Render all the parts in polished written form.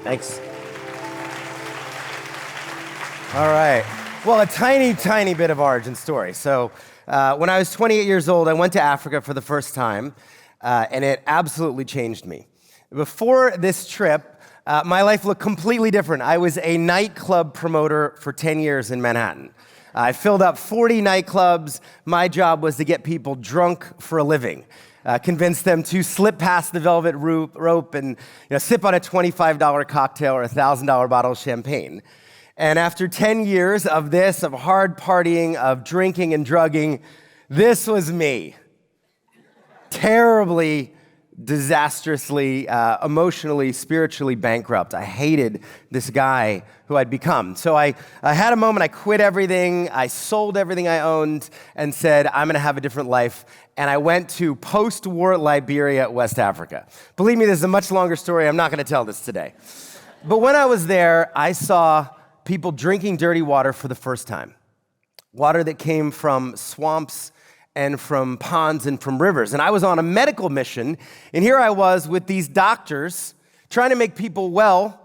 Thanks. All right. Well, a tiny bit of origin story. So when I was 28 years old, I went to Africa for the first time, and it absolutely changed me. Before this trip, my life looked completely different. I was a nightclub promoter for 10 years in Manhattan. I filled up 40 nightclubs. My job was to get people drunk for a living. Convince them to slip past the velvet rope and sip on a $25 cocktail or a $1,000 bottle of champagne. And after 10 years of this, of hard partying, of drinking and drugging, this was me. Terribly, disastrously, emotionally, spiritually bankrupt. I hated this guy who I'd become. So I had a moment, I quit everything, I sold everything I owned, and said, I'm gonna have a different life. And I went to post-war Liberia, West Africa. Believe me, this is a much longer story. I'm not gonna tell this today. But when I was there, I saw people drinking dirty water for the first time. Water that came from swamps and from ponds and from rivers. And I was on a medical mission, and here I was with these doctors trying to make people well,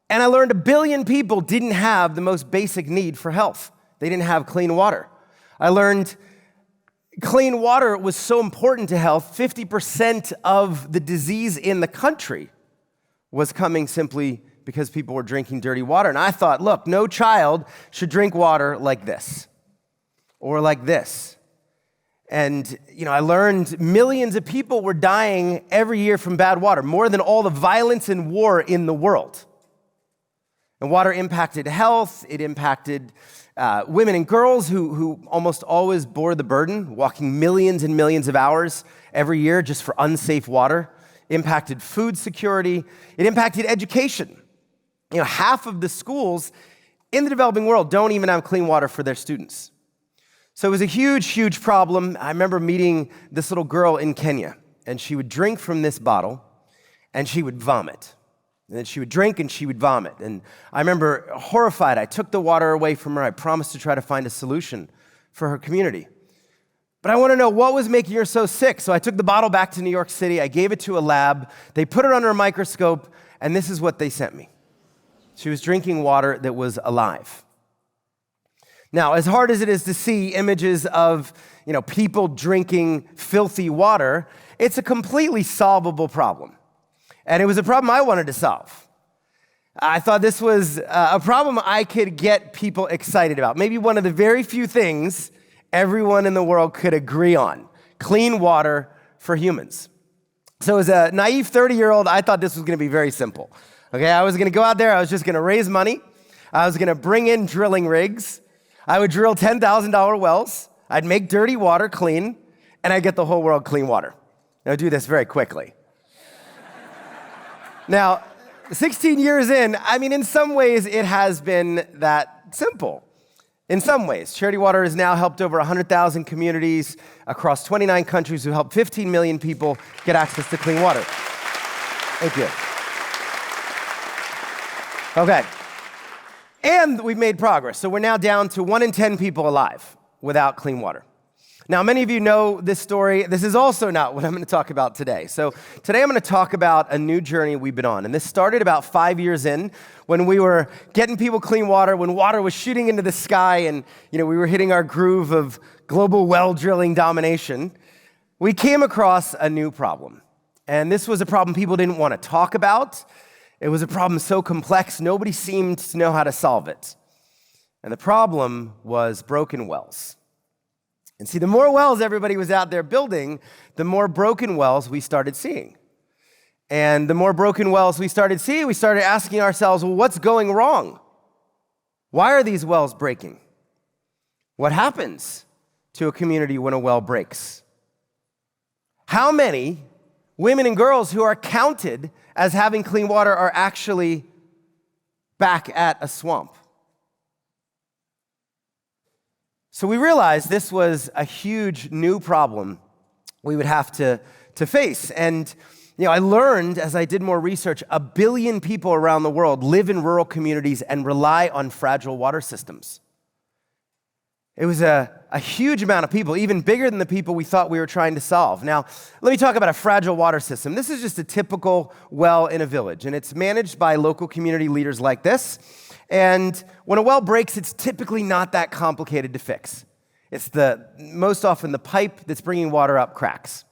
and I learned 1 billion people didn't have the most basic need for health. They didn't have clean water. I learned clean water was so important to health. 50% of the disease in the country was coming simply because people were drinking dirty water. And I thought, look, no child should drink water like this or like this. And, I learned millions of people were dying every year from bad water, more than all the violence and war in the world. And water impacted health. It impacted women and girls who almost always bore the burden, walking millions and millions of hours every year just for unsafe water. Impacted food security. It impacted education. Half of the schools in the developing world don't even have clean water for their students. So it was a huge problem. I remember meeting this little girl in Kenya, and she would drink from this bottle, and she would vomit. And then she would drink, and she would vomit. And I remember horrified. I took the water away from her. I promised to try to find a solution for her community. But I want to know what was making her so sick. So I took the bottle back to New York City. I gave it to a lab. They put it under a microscope, and this is what they sent me. She was drinking water that was alive. Now, as hard as it is to see images of, people drinking filthy water, it's a completely solvable problem. And it was a problem I wanted to solve. I thought this was a problem I could get people excited about. Maybe one of the very few things everyone in the world could agree on: clean water for humans. So as a naive 30-year-old, I thought this was gonna be very simple. Okay, I was gonna go out there, I was just gonna raise money, I was gonna bring in drilling rigs, I would drill $10,000 wells, I'd make dirty water clean, and I'd get the whole world clean water. And I'd do this very quickly. Now, 16 years in some ways it has been that simple. In some ways, Charity Water has now helped over 100,000 communities across 29 countries who helped 15 million people get access to clean water. Thank you. Okay. And we've made progress. So we're now down to 1 in 10 people alive without clean water. Now, many of you know this story. This is also not what I'm going to talk about today. So today I'm going to talk about a new journey we've been on. And this started about 5 years in when we were getting people clean water, when water was shooting into the sky and we were hitting our groove of global well drilling domination. We came across a new problem. And this was a problem people didn't want to talk about. It was a problem so complex, nobody seemed to know how to solve it. And the problem was broken wells. And see, the more wells everybody was out there building, the more broken wells we started seeing. And the more broken wells we started seeing, we started asking ourselves, well, what's going wrong? Why are these wells breaking? What happens to a community when a well breaks? How many women and girls who are counted as having clean water are actually back at a swamp? So we realized this was a huge new problem we would have to face. And I learned as I did more research, 1 billion people around the world live in rural communities and rely on fragile water systems. It was a huge amount of people, even bigger than the people we thought we were trying to solve. Now, let me talk about a fragile water system. This is just a typical well in a village, and it's managed by local community leaders like this. And when a well breaks, it's typically not that complicated to fix. It's most often the pipe that's bringing water up cracks.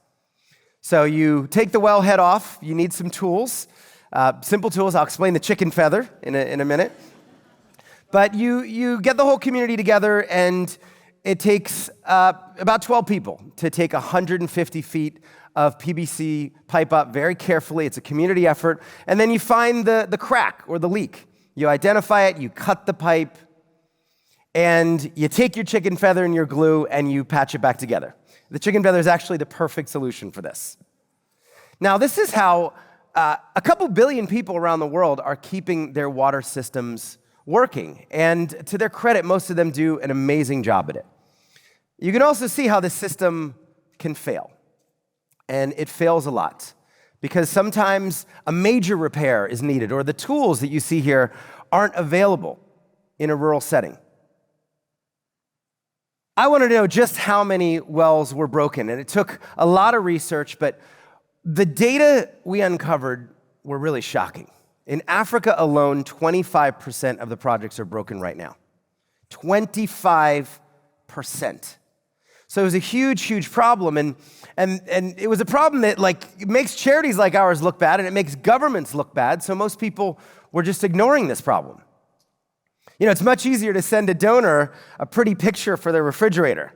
So you take the well head off. You need some tools, simple tools. I'll explain the chicken feather in a minute. But you get the whole community together, and it takes about 12 people to take 150 feet of PVC pipe up very carefully. It's a community effort. And then you find the crack or the leak. You identify it, you cut the pipe, and you take your chicken feather and your glue, and you patch it back together. The chicken feather is actually the perfect solution for this. Now, this is how a couple billion people around the world are keeping their water systems working. And to their credit, most of them do an amazing job at it. You can also see how this system can fail. And it fails a lot because sometimes a major repair is needed, or the tools that you see here aren't available in a rural setting. I wanted to know just how many wells were broken, and it took a lot of research, but the data we uncovered were really shocking. In Africa alone, 25% of the projects are broken right now. 25%. So it was a huge, huge problem, and it was a problem that it makes charities like ours look bad, and it makes governments look bad, so most people were just ignoring this problem. You know, it's much easier to send a donor a pretty picture for their refrigerator,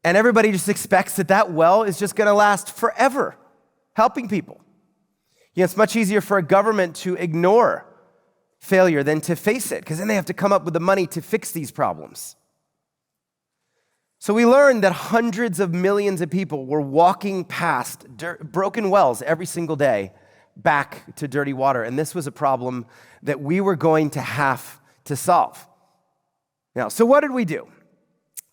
and everybody just expects that well is just gonna last forever, helping people. You know, it's much easier for a government to ignore failure than to face it, because then they have to come up with the money to fix these problems. So we learned that hundreds of millions of people were walking past broken wells every single day back to dirty water, and this was a problem that we were going to have to solve. Now, so what did we do?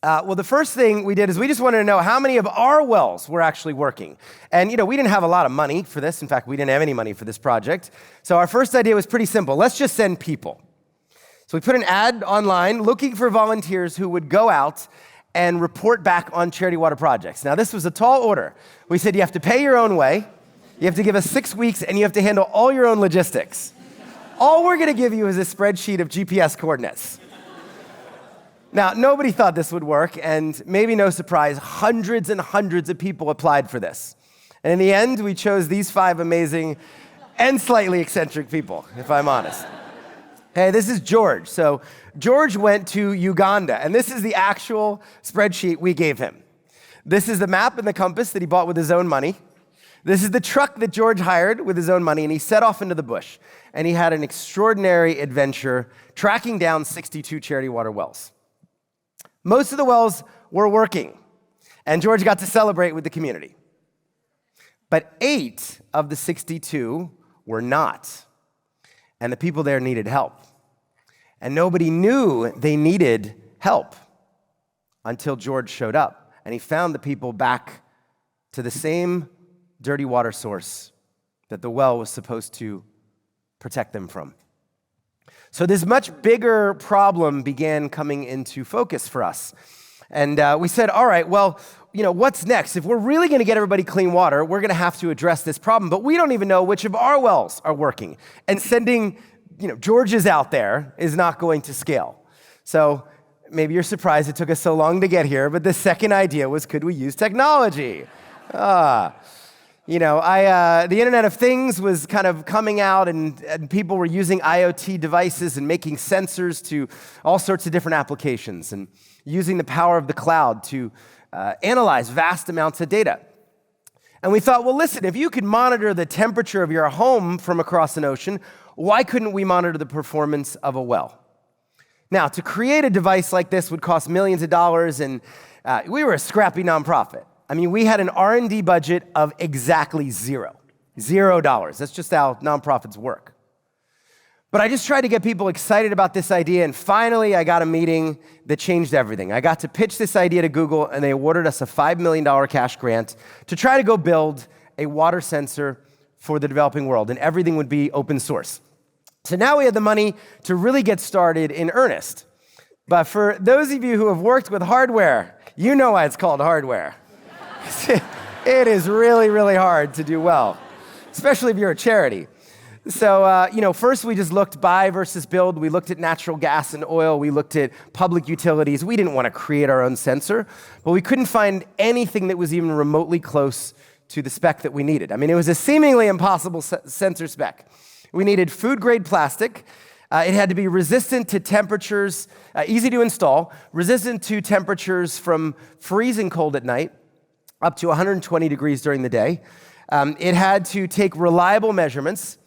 Well, the first thing we did is we just wanted to know how many of our wells were actually working. And, we didn't have a lot of money for this. In fact, we didn't have any money for this project. So our first idea was pretty simple. Let's just send people. So we put an ad online looking for volunteers who would go out and report back on charity water projects. Now, this was a tall order. We said you have to pay your own way, you have to give us 6 weeks, and you have to handle all your own logistics. All we're going to give you is a spreadsheet of GPS coordinates. Now, nobody thought this would work, and maybe no surprise, hundreds and hundreds of people applied for this. And in the end, we chose these 5 amazing and slightly eccentric people, if I'm honest. Hey, this is George. So George went to Uganda, and this is the actual spreadsheet we gave him. This is the map and the compass that he bought with his own money. This is the truck that George hired with his own money, and he set off into the bush. And he had an extraordinary adventure tracking down 62 charity water wells. Most of the wells were working, and George got to celebrate with the community. But 8 of the 62 were not, and the people there needed help. And nobody knew they needed help until George showed up, and he found the people back to the same dirty water source that the well was supposed to protect them from. So this much bigger problem began coming into focus for us. And we said, all right, well, what's next? If we're really going to get everybody clean water, we're going to have to address this problem. But we don't even know which of our wells are working. And sending, George's out there is not going to scale. So maybe you're surprised it took us so long to get here. But the second idea was, could we use technology? The Internet of Things was kind of coming out, and people were using IoT devices and making sensors to all sorts of different applications, and using the power of the cloud to analyze vast amounts of data. And we thought, well, listen, if you could monitor the temperature of your home from across an ocean, why couldn't we monitor the performance of a well? Now, to create a device like this would cost millions of dollars, and we were a scrappy nonprofit. I mean, we had an R&D budget of exactly $0. That's just how nonprofits work. But I just tried to get people excited about this idea, and finally I got a meeting that changed everything. I got to pitch this idea to Google, and they awarded us a $5 million cash grant to try to go build a water sensor for the developing world, and everything would be open source. So now we had the money to really get started in earnest. But for those of you who have worked with hardware, you know why it's called hardware. It is really, really hard to do well, especially if you're a charity. So, first we just looked buy versus build. We looked at natural gas and oil. We looked at public utilities. We didn't want to create our own sensor, but we couldn't find anything that was even remotely close to the spec that we needed. I mean, it was a seemingly impossible sensor spec. We needed food-grade plastic. It had to be resistant to temperatures, easy to install, resistant to temperatures from freezing cold at night up to 120 degrees during the day. It had to take reliable measurements.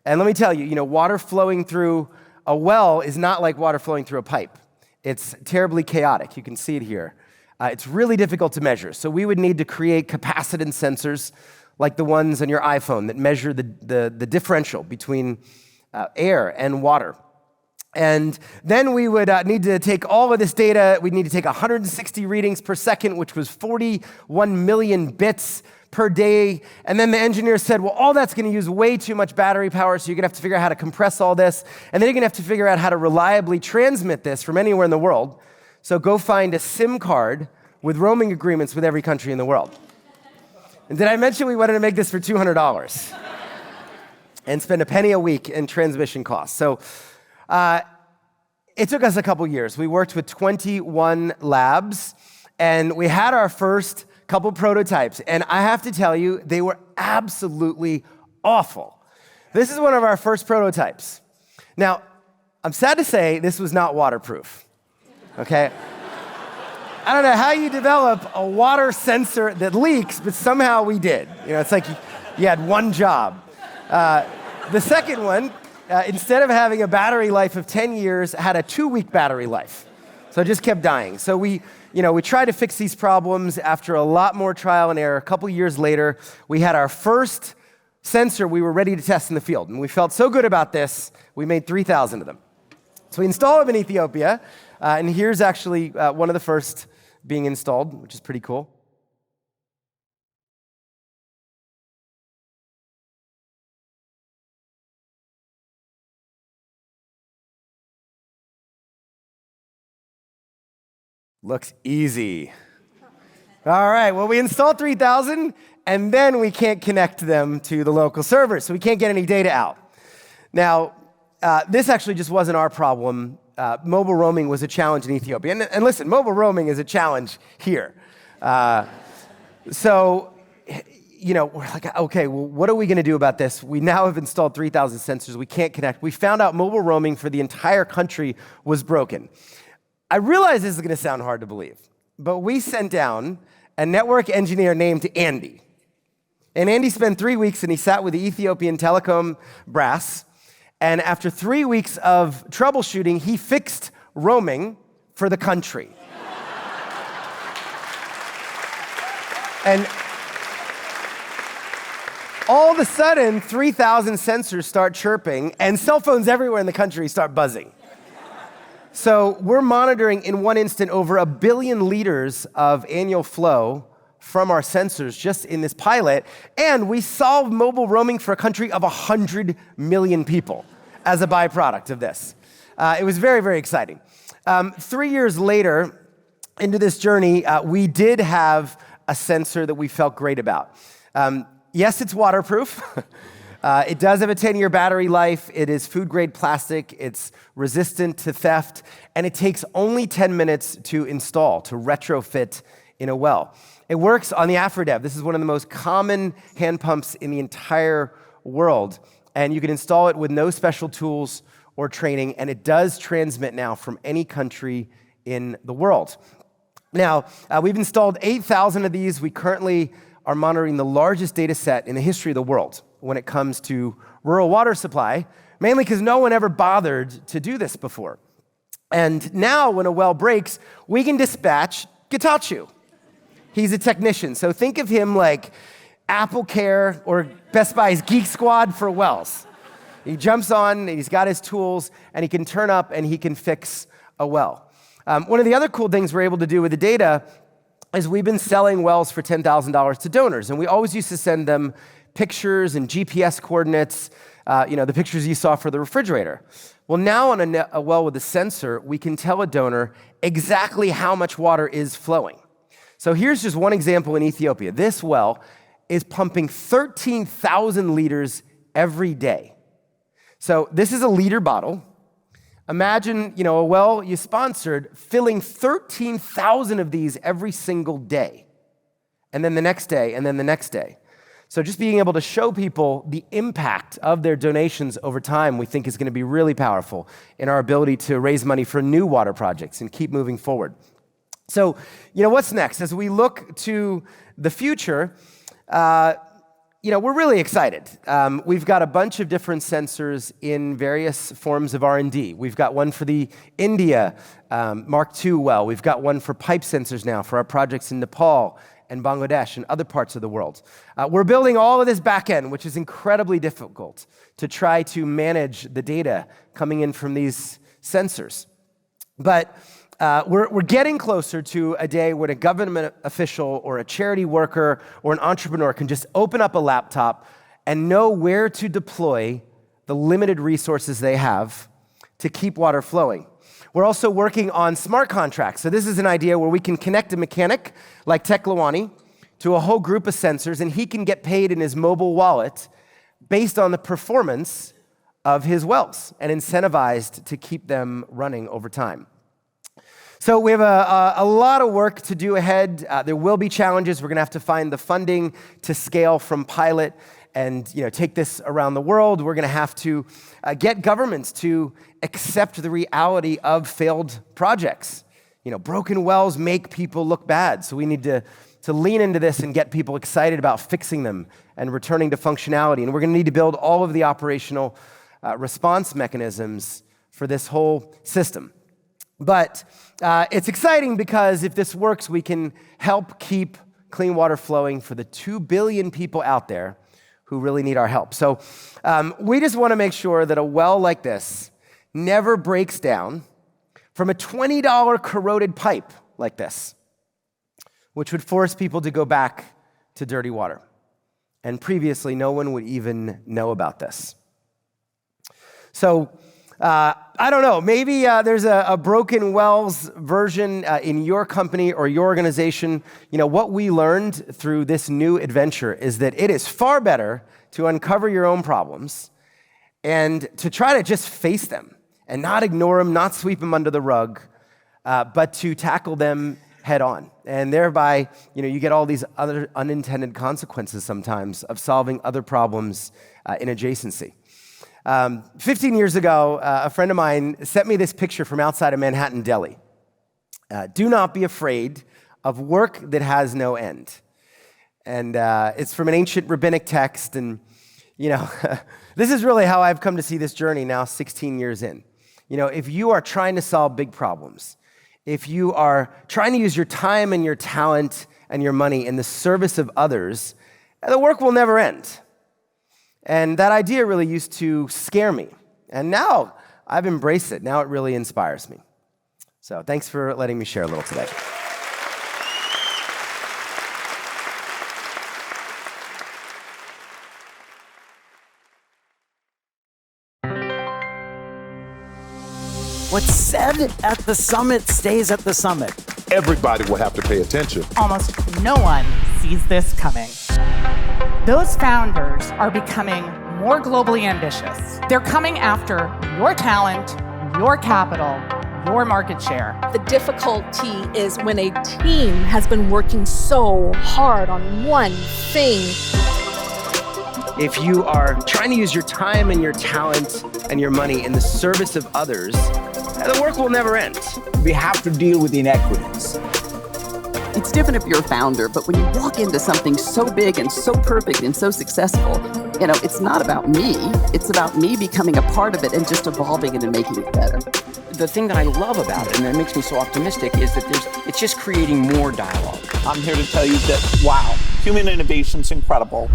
And let me tell you, water flowing through a well is not like water flowing through a pipe. It's terribly chaotic. You can see it here. It's really difficult to measure. So we would need to create capacitance sensors like the ones on your iPhone that measure the differential between air and water. And then we would need to take all of this data. We'd need to take 160 readings per second, which was 41 million bits per day. And then the engineer said, well, all that's going to use way too much battery power, so you're going to have to figure out how to compress all this. And then you're going to have to figure out how to reliably transmit this from anywhere in the world. So go find a SIM card with roaming agreements with every country in the world. And did I mention we wanted to make this for $200 and spend a penny a week in transmission costs? So it took us a couple years. We worked with 21 labs, and we had our first couple prototypes, and I have to tell you, they were absolutely awful. This is one of our first prototypes. Now, I'm sad to say this was not waterproof, okay? I don't know how you develop a water sensor that leaks, but somehow we did. It's like you had one job. The second one, instead of having a battery life of 10 years, had a 2-week battery life. So it just kept dying. So we tried to fix these problems after a lot more trial and error. A couple years later, we had our first sensor we were ready to test in the field. And we felt so good about this, we made 3,000 of them. So we installed them in Ethiopia. And here's actually one of the first being installed, which is pretty cool. Looks easy. All right, well, we installed 3,000, and then we can't connect them to the local servers, so we can't get any data out. Now, this actually just wasn't our problem. Mobile roaming was a challenge in Ethiopia. And listen, mobile roaming is a challenge here. So, we're like, okay, well, what are we going to do about this? We now have installed 3,000 sensors. We can't connect. We found out mobile roaming for the entire country was broken. I realize this is going to sound hard to believe, but we sent down a network engineer named Andy. And Andy spent 3 weeks, and he sat with the Ethiopian telecom brass. And after 3 weeks of troubleshooting, he fixed roaming for the country. And all of a sudden, 3,000 sensors start chirping, and cell phones everywhere in the country start buzzing. So we're monitoring in one instant over 1 billion liters of annual flow from our sensors just in this pilot, and we solved mobile roaming for a country of 100 million people as a byproduct of this. It was very, very exciting. 3 years later into this journey, we did have a sensor that we felt great about. Yes, it's waterproof. It does have a 10-year battery life. It is food-grade plastic. It's resistant to theft. And it takes only 10 minutes to install, to retrofit in a well. It works on the AfroDev. This is one of the most common hand pumps in the entire world. And you can install it with no special tools or training. And it does transmit now from any country in the world. Now, we've installed 8,000 of these. We currently are monitoring the largest data set in the history of the world when it comes to rural water supply, mainly because no one ever bothered to do this before. And now when a well breaks, we can dispatch Getachew. He's a technician, so think of him like Apple Care or Best Buy's Geek Squad for wells. He jumps on, and he's got his tools, and he can turn up and he can fix a well. One of the other cool things we're able to do with the data is we've been selling wells for $10,000 to donors, and we always used to send them pictures and GPS coordinates, the pictures you saw for the refrigerator. Well, now on a well with a sensor, we can tell a donor exactly how much water is flowing. So here's just one example in Ethiopia. This well is pumping 13,000 liters every day. So this is a liter bottle. Imagine, a well you sponsored filling 13,000 of these every single day. And then the next day, and then the next day. So just being able to show people the impact of their donations over time, we think is going to be really powerful in our ability to raise money for new water projects and keep moving forward. So, what's next? As we look to the future, we're really excited. We've got a bunch of different sensors in various forms of R&D. We've got one for the India Mark II well. We've got one for pipe sensors now for our projects in Nepal and Bangladesh and other parts of the world. We're building all of this back end, which is incredibly difficult to try to manage the data coming in from these sensors. But we're getting closer to a day when a government official or a charity worker or an entrepreneur can just open up a laptop and know where to deploy the limited resources they have to keep water flowing. We're also working on smart contracts. So this is an idea where we can connect a mechanic like Teklawani to a whole group of sensors, and he can get paid in his mobile wallet based on the performance of his wells and incentivized to keep them running over time. So we have a lot of work to do ahead. There will be challenges. We're going to have to find the funding to scale from pilot and take this around the world. We're going to have to get governments to accept the reality of failed projects. Broken wells make people look bad. So we need to lean into this and get people excited about fixing them and returning to functionality. And we're going to need to build all of the operational response mechanisms for this whole system. But it's exciting because if this works, we can help keep clean water flowing for the 2 billion people out there who really need our help. So we just want to make sure that a well like this never breaks down from a $20 corroded pipe like this, which would force people to go back to dirty water. And previously, no one would even know about this. So I don't know, maybe there's a broken wells version in your company or your organization. What we learned through this new adventure is that it is far better to uncover your own problems and to try to just face them and not ignore them, not sweep them under the rug, but to tackle them head on. And thereby, you get all these other unintended consequences sometimes of solving other problems in adjacency. 15 years ago, a friend of mine sent me this picture from outside of Manhattan, Delhi. Do not be afraid of work that has no end. And it's from an ancient rabbinic text. And, this is really how I've come to see this journey now 16 years in. If you are trying to solve big problems, if you are trying to use your time and your talent and your money in the service of others, the work will never end. And that idea really used to scare me. And now I've embraced it. Now it really inspires me. So thanks for letting me share a little today. What's said at the summit stays at the summit. Everybody will have to pay attention. Almost no one sees this coming. Those founders are becoming more globally ambitious. They're coming after your talent, your capital, your market share. The difficulty is when a team has been working so hard on one thing. If you are trying to use your time and your talent and your money in the service of others, the work will never end. We have to deal with inequities. It's different if you're a founder, but when you walk into something so big and so perfect and so successful, it's not about me. It's about me becoming a part of it and just evolving it and making it better. The thing that I love about it, and that makes me so optimistic, is that it's just creating more dialogue. I'm here to tell you that, wow, human innovation's incredible.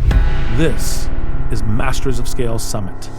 This is Masters of Scale Summit.